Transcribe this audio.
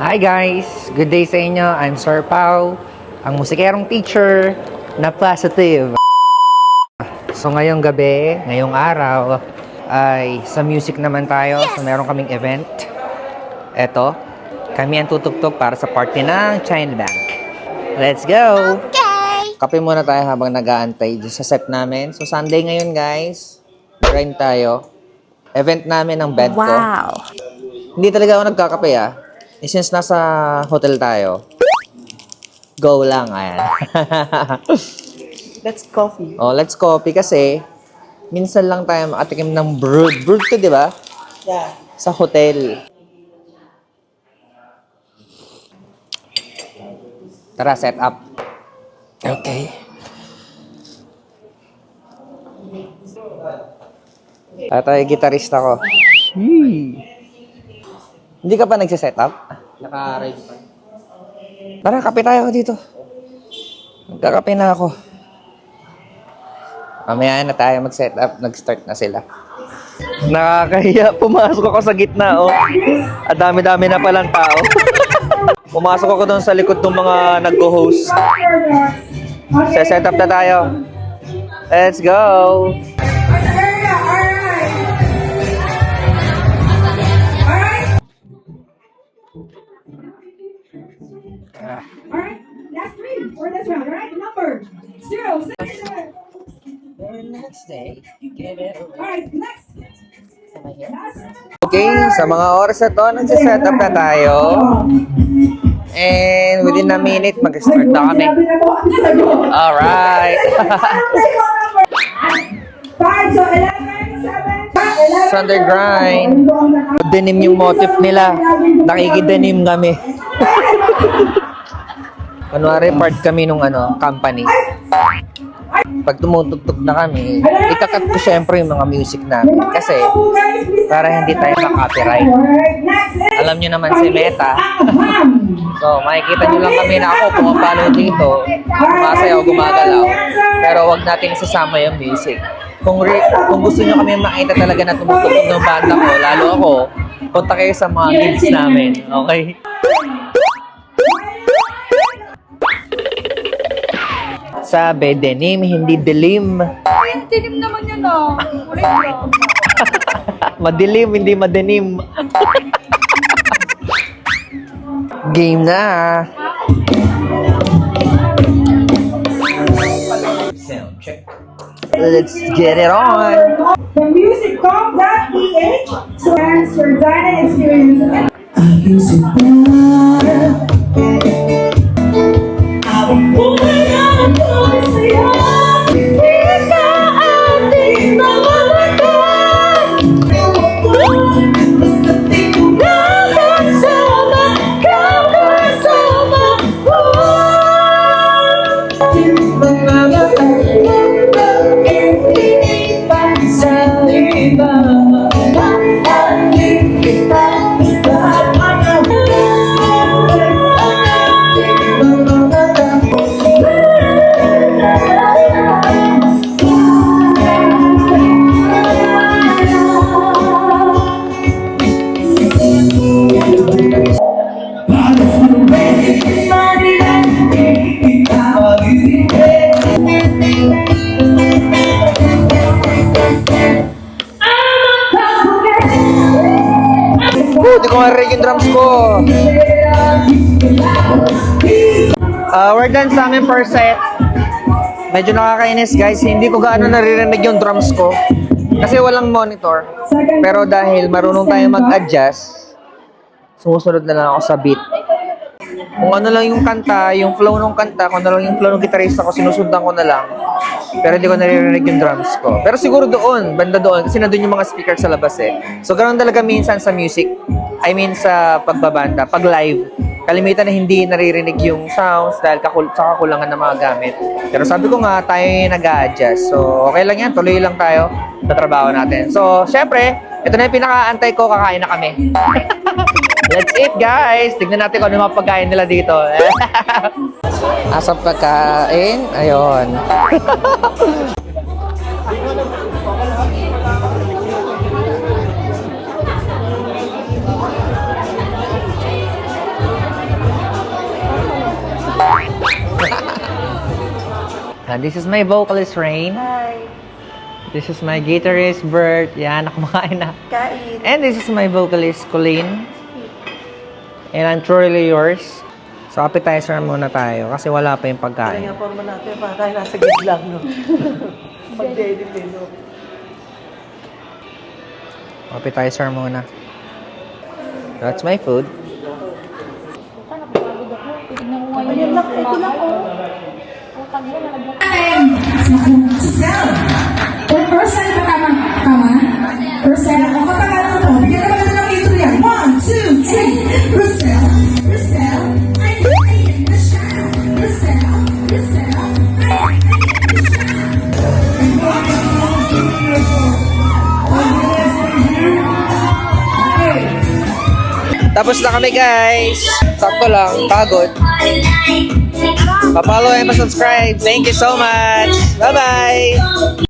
Hi guys! Good day sa inyo. I'm Sir Pao, ang musikerong teacher na positive. So ngayong gabi, ngayong araw, ay sa music naman tayo. So meron kaming event. Eto, kami ang tutugtog para sa party ng China Bank. Let's go! Okay! Kape muna tayo habang nag-aantay sa set namin. So Sunday ngayon guys, grind tayo. Event namin ng bed ko. Wow! Hindi talaga ako nagkakape Since nasa hotel tayo, go lang, ayan. Let's coffee. Oh, let's coffee kasi minsan lang tayo makatikim ng brewed. Brewed to, di ba? Yeah. Sa hotel. Tara, set up. Okay. Tayo, gitarista ko. Hindi ka pa nagsiset up? Naka-ride pa. Tara, kape tayo dito. Nagkakape na ako. Mamaya na tayo mag-set up. Nag-start na sila. Nakakahiya. Pumasok ako sa gitna, oh. At dami-dami na palang tao. Pumasok ako doon sa likod ng mga nag-host. Set up na tayo. Let's go! Alright, last three for this round, alright? Number 0, 7, Alright, next. Okay, sa mga oras na to, nagsiset up na tayo. And within a minute, mag-start na kami. Alright. 5, so 11, 7, Sunday grind. Denim yung motif nila. Nakikidenim kami. Kunwari, part kami nung company. Pag tumutugtog na kami, ikakat ko syempre yung mga music namin. Kasi, para hindi tayo ma-copyright. Alam nyo naman si Meta. So, makikita nyo lang kami na ako pumapalo dito. Sumasayaw, gumagalaw. Pero wag natin isasama yung music. Kung gusto nyo kami makita talaga na tumutugtog ng banda ko, lalo ako, punta kayo sa mga gigs namin. Okay? Sabi, denim, hindi dilim. Tinim naman yan Ulit lang. Madilim, hindi madenim. Game na. Sound check. Let's get it on. The musiccom.ph so that's your dining experience. Hindi ko marinig yung drums ko. We're done sa aming first set. Medyo nakakainis guys. Hindi ko gaano naririnig yung drums ko. Kasi walang monitor. Pero dahil marunong tayo mag-adjust, sumusunod na lang ako sa beat. Kung ano lang yung kanta, yung flow ng kanta, kung ano lang yung flow ng gitarista ko, sinusundan ko na lang. Pero hindi ko naririnig yung drums ko. Pero siguro doon, banda doon, kasi nandun yung mga speaker sa labas So ganoon talaga minsan sa music. I mean sa pagbabanda, pag live, kalimitan na hindi naririnig yung sounds dahil sa kakulangan ng mga gamit. Pero sabi ko nga, tayo yung nag-a-adjust. So okay lang yan, tuloy lang tayo sa trabaho natin. So syempre, ito na yung pinaka-antay ko, kakain na kami. Let's eat guys! Tignan natin kung ano mga pagkain nila dito. Asap pagkain, ayun. This is my vocalist, Rain. Hi. This is my guitarist, Bert. Yan, nakumakain na. Kain. And this is my vocalist, Colleen. And I'm truly yours. So, appetizer muna tayo kasi wala pa yung Kaya pagkain. nga forma natin, para tayo nasa gate lang, no? Pag-edit, no? Appetizer muna. That's my food. Ayan lang, ito lang, oh. Giselle. First ba tama? Tama? Rosel. Ang pangalan ko po. Bigyan naman natin ng intro yan. 1, 2, 3. Rosel. Rosel. I'm in the shadow. Rosel. Rosel. I'm in the Tapos na kami, guys. Sakto lang. Pagod. Pa-follow and pa-subscribe. Thank you so much. Bye-bye.